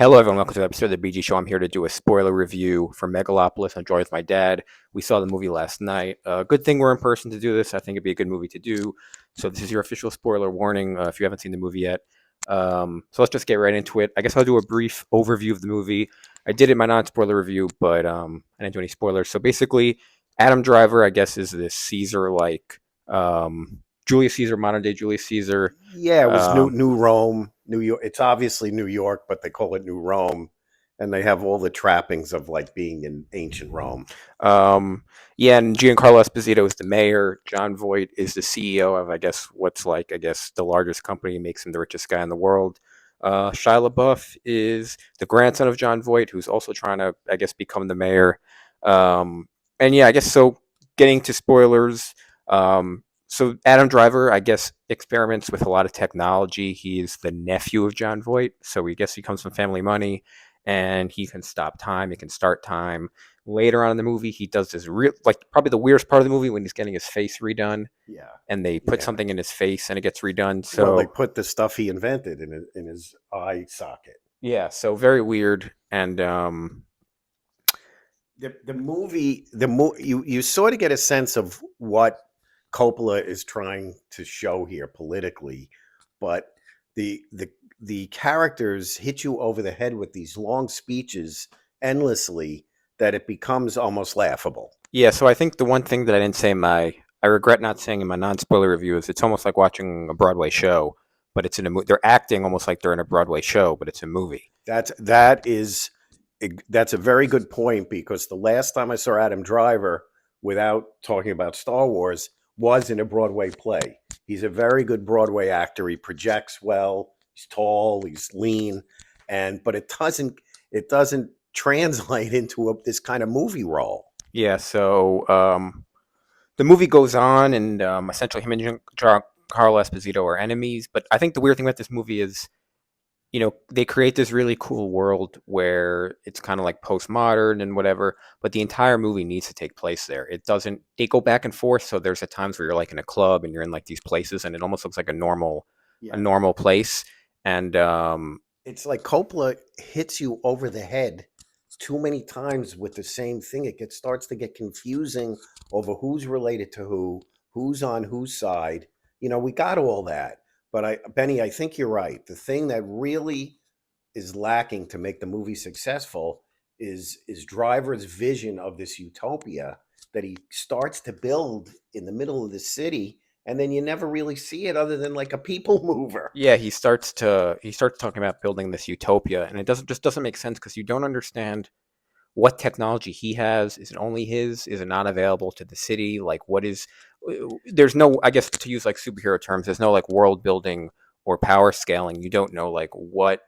Hello, everyone. Welcome to the episode of the BG Show. I'm here to do a spoiler review for Megalopolis. I'm joined with my dad. We saw the movie last night. Good thing we're in person to do this. I think it'd be a good movie to do. So this is your official spoiler warning if you haven't seen the movie yet. So let's just get right into it. I guess I'll do a brief overview of the movie. I did it in my non-spoiler review, but I didn't do any spoilers. So basically, Adam Driver, I guess, is this Caesar-like Julius Caesar, modern day Julius Caesar. Yeah, it was Um, New Rome, New York. It's obviously New York, but they call it New Rome, and they have all the trappings of like being in ancient Rome. Um, yeah, and Giancarlo Esposito is the mayor. John Voight is the CEO of, I guess, the largest company, makes him the richest guy in the world. Shia LaBeouf is the grandson of John Voight, who's also trying to, I guess, become the mayor. And yeah, I guess so. Getting to spoilers. So Adam Driver, I guess, experiments with a lot of technology. He's the nephew of John Voight, so we guess he comes from family money, and he can stop time. He can start time. Later on in the movie, he does this real, like probably the weirdest part of the movie when he's getting his face redone, Yeah, and they put yeah. something in his face and it gets redone. Well, they So put the stuff he invented in his eye socket. yeah, so very weird. And The movie, you sort of get a sense of what Coppola is trying to show here politically, but the characters hit you over the head with these long speeches endlessly that it becomes almost laughable. yeah, so I think the one thing that I didn't say in my, I regret not saying in my non-spoiler review is it's almost like watching a Broadway show, but it's in a movie. They're acting almost like they're in a Broadway show, but it's a movie. That's a very good point because the last time I saw Adam Driver, without talking about Star Wars, was in a Broadway play. He's a very good Broadway actor. He projects well. He's tall. He's lean, but it doesn't translate into this kind of movie role. Yeah, so the movie goes on, and essentially him and Carl Esposito are enemies. But I think the weird thing about this movie is, they create this really cool world where it's kind of like postmodern and whatever, but the entire movie needs to take place there. It doesn't, they go back and forth. So there's at times where you're like in a club and you're in like these places and it almost looks like a Yeah, normal place. And it's like Coppola hits you over the head too many times with the same thing. Starts to get confusing over who's related to who's on whose side. We got all that, but Benny, I think you're right. The thing that really is lacking to make the movie successful is Driver's vision of this utopia that he starts to build in the middle of the city, and then you never really see it other than like a people mover. yeah, he starts talking about building this utopia and it doesn't make sense because you don't understand what technology he has. Is it only his? Is it not available to the city? Like, what is? There's no, I guess, to use like superhero terms. There's no like world building or power scaling. You don't know like what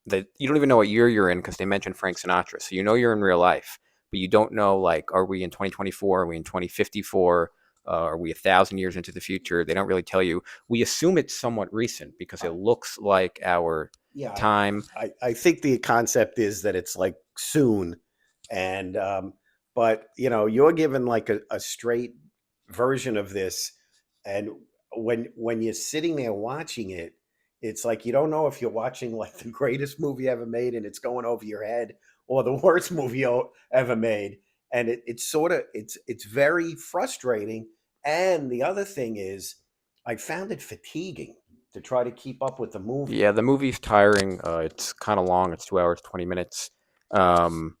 that. You don't even know what year you're in because they mentioned Frank Sinatra. So you're in real life, but you don't know like, are we in 2024? Are we in 2054? Are we 1,000 years into the future? They don't really tell you. We assume it's somewhat recent because it looks like our Yeah, time. I think the concept is that it's like soon, and but you're given like a straight version of this, and when you're sitting there watching it, it's like you don't know if you're watching like the greatest movie ever made and it's going over your head, or the worst movie ever made, and it's very frustrating. And the other thing is, I found it fatiguing to try to keep up with the movie. Yeah, the movie's tiring. It's kind of long. It's 2 hours, 20 minutes. Um,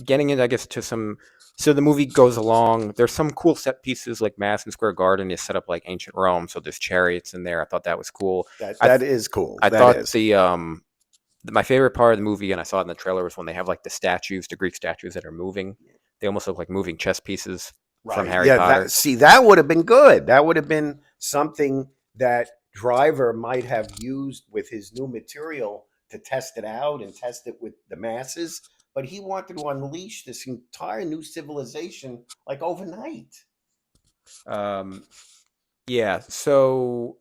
Getting into, I guess, to some. So the movie goes along. There's some cool set pieces like Madison Square Garden is set up like ancient Rome. So there's chariots in there. I thought that was cool. That I th- that is cool. I That thought is. my favorite part of the movie, and I saw it in the trailer, was when they have like the statues, the Greek statues that are moving. They almost look like moving chess pieces from Right. Harry Yeah, that Potter. see that would have been good. That would have been something that Driver might have used with his new material to test it out and test it with the masses, but he wanted to unleash this entire new civilization like overnight. Um, yeah, so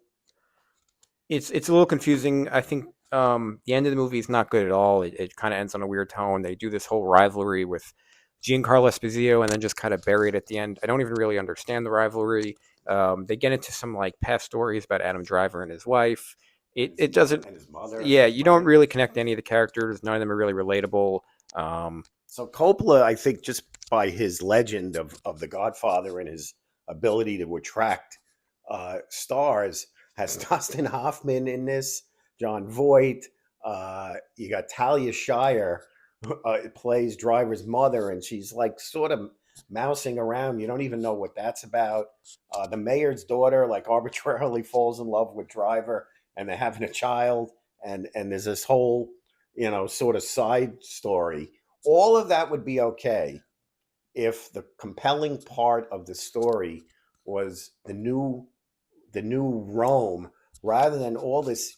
it's a little confusing. I think the end of the movie is not good at all. It kind of ends on a weird tone. They do this whole rivalry with Giancarlo Esposito and then just kind of bury it at the end. I don't even really understand the rivalry. They get into some like past stories about Adam Driver and his wife. It doesn't. and his mother, Yeah, you don't right? really connect to any of the characters. None of them are really relatable. Um, So Coppola, I think, just by his legend of the Godfather and his ability to attract stars, has Dustin Hoffman in this, John Voight. You got Talia Shire, who plays Driver's mother, and she's like sort of mousing around. You don't even know what that's about. The mayor's daughter, like, arbitrarily falls in love with Driver, and they're having a child, and there's this whole, sort of side story. All of that would be okay if the compelling part of the story was the new Rome, rather than all this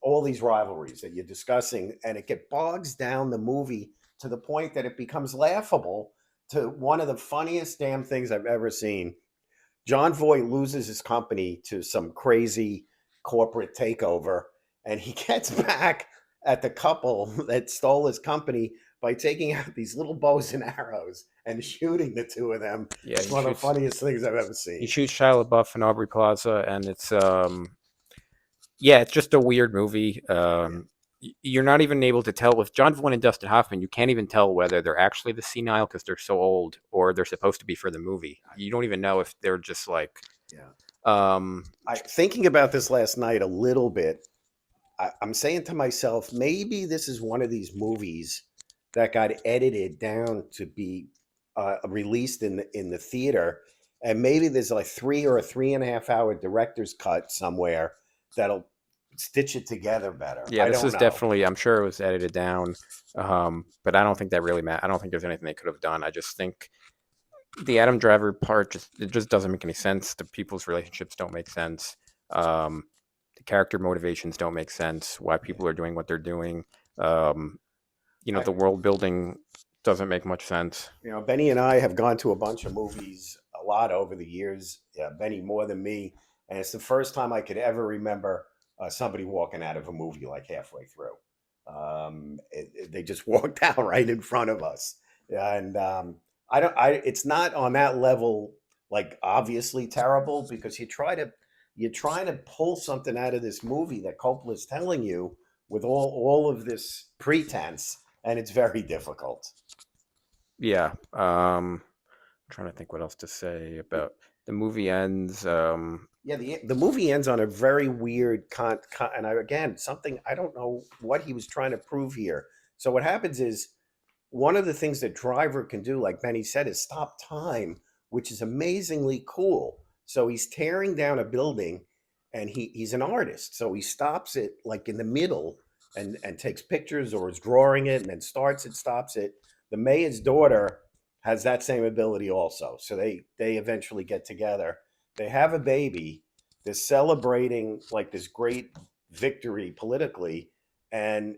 all these rivalries that you're discussing, and it get bogs down the movie to the point that it becomes laughable, to one of the funniest damn things I've ever seen. John Voight loses his company to some crazy corporate takeover, and he gets back at the couple that stole his company by taking out these little bows and arrows and shooting the two of them. yeah, It's one of the funniest things I've ever he seen. shoots Shia LaBeouf and Aubrey Plaza, and it's yeah, it's just a weird movie. Yeah. You're not even able to tell with John Voight and Dustin Hoffman. You can't even tell whether they're actually the senile because they're so old, or they're supposed to be for the movie. You don't even know if they're just like. Yeah. Um, Thinking about this last night a little bit, I'm saying to myself, maybe this is one of these movies that got edited down to be released in the theater, and maybe there's like 3 or 3.5 hour director's cut somewhere that'll stitch it together better. yeah, I this don't is know. definitely. I'm sure it was edited down, but I don't think that really matters. I don't think there's anything they could have done. I just think the Adam Driver part just doesn't make any sense. The people's relationships don't make sense. Um, the character motivations don't make sense. Why Yeah. people are doing what they're doing. Um, I, the world building doesn't make much sense. Benny and I have gone to a bunch of movies a lot over the years. Yeah, Benny more than me, and it's the first time I could ever remember somebody walking out of a movie like halfway through. They just walked out right in front of us, and I don't. It's not on that level, like, obviously terrible, because you're trying to pull something out of this movie that Coppola's telling you with all of this pretense, and it's very difficult. Yeah. Trying to think what else to say about the movie ends. Yeah, the movie ends on a very weird and again, something I don't know what he was trying to prove here. So what happens is, one of the things that Driver can do, like Benny said, is stop time, which is amazingly cool. So he's tearing down a building, and he's an artist, so he stops it like in the middle, and takes pictures, or is drawing it, and then starts it, stops it. The mayor's daughter has that same ability also, so they eventually get together. They have a baby. They're celebrating like this great victory politically, and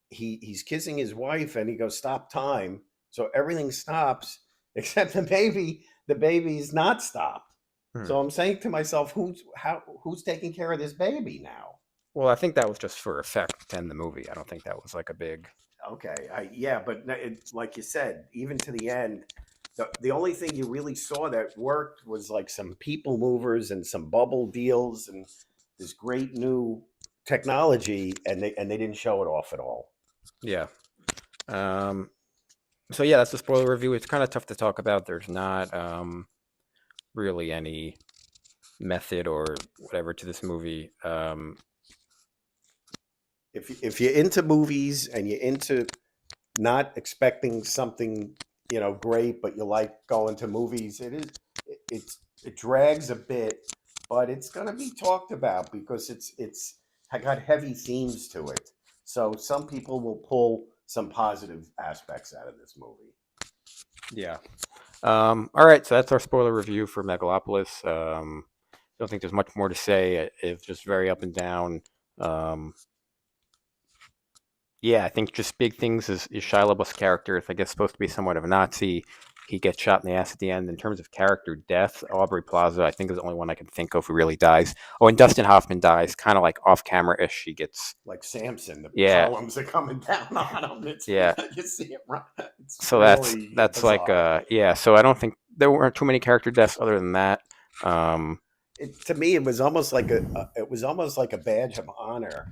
he's kissing his wife, and he goes, stop time. So everything stops except the baby's not stopped. hmm. So I'm saying to myself, who's taking care of this baby now? Well, I think that was just for effect to end the movie. I don't think that was like a big. Okay, yeah, but like you said, even to the end, the only thing you really saw that worked was like some people movers and some bubble deals and this great new technology, and they didn't show it off at all. Yeah. Um, so yeah, that's the spoiler review. It's kind of tough to talk about. There's not really any method or whatever to this movie. If you're into movies and you're into not expecting something, great, but you like going to movies, it drags a bit, but it's going to be talked about because it's got heavy themes to it. So some people will pull some positive aspects out of this movie. Yeah. All right, so that's our spoiler review for Megalopolis. Don't think there's much more to say. It's just very up and down. Um, yeah, I think just big things is Shia LaBeouf's character. If I guess supposed to be somewhat of a Nazi, he gets shot in the ass at the end. In terms of character death, Aubrey Plaza, I think is the only one I can think of who really dies. Oh, and Dustin Hoffman dies, kind of like off camera ish. He gets Like Samson, the yeah, columns are coming down on him. yeah. You see it right. It's So really that's like bizarre. yeah. So I don't think there weren't too many character deaths other than that. Um, to me, it was almost like a badge of honor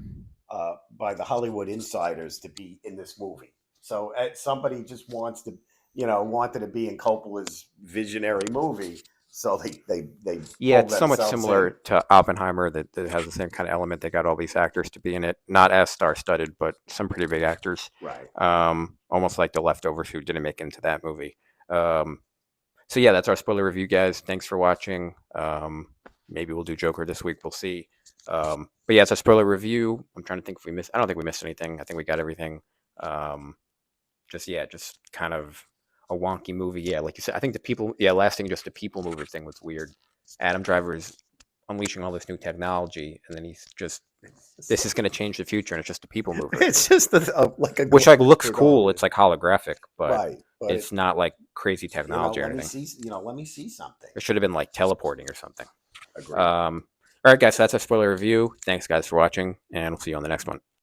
by the Hollywood insiders to be in this movie. So somebody just wants to, wanted to be in Coppola's visionary movie, so they Yeah, pulled it's somewhat themselves in. similar to Oppenheimer that has the same kind of element. They got all these actors to be in it, not as star-studded, but some pretty big actors. Right. Almost like the leftovers who didn't make it into that movie. Um, so yeah, that's our spoiler review, guys. Thanks for watching. Maybe we'll do Joker this week. We'll see. But yeah, it's a spoiler review. I'm trying to think if we missed. I don't think we missed anything. I think we got everything. Um, just kind of a wonky movie. Yeah, like you said, I think the people. Yeah, last thing, just the people mover thing was weird. Adam Driver is unleashing all this new technology, and then he's just this is going to change the future, and it's just a people mover, It's just like a which like glimpse looks through the cool. It's hood. like holographic, but Right, but it's not like crazy technology or let me anything. see. Let me see something. It should have been like teleporting or something. Agreed. All right, guys, so that's a spoiler review. Thanks, guys, for watching, and we'll see you on the next one.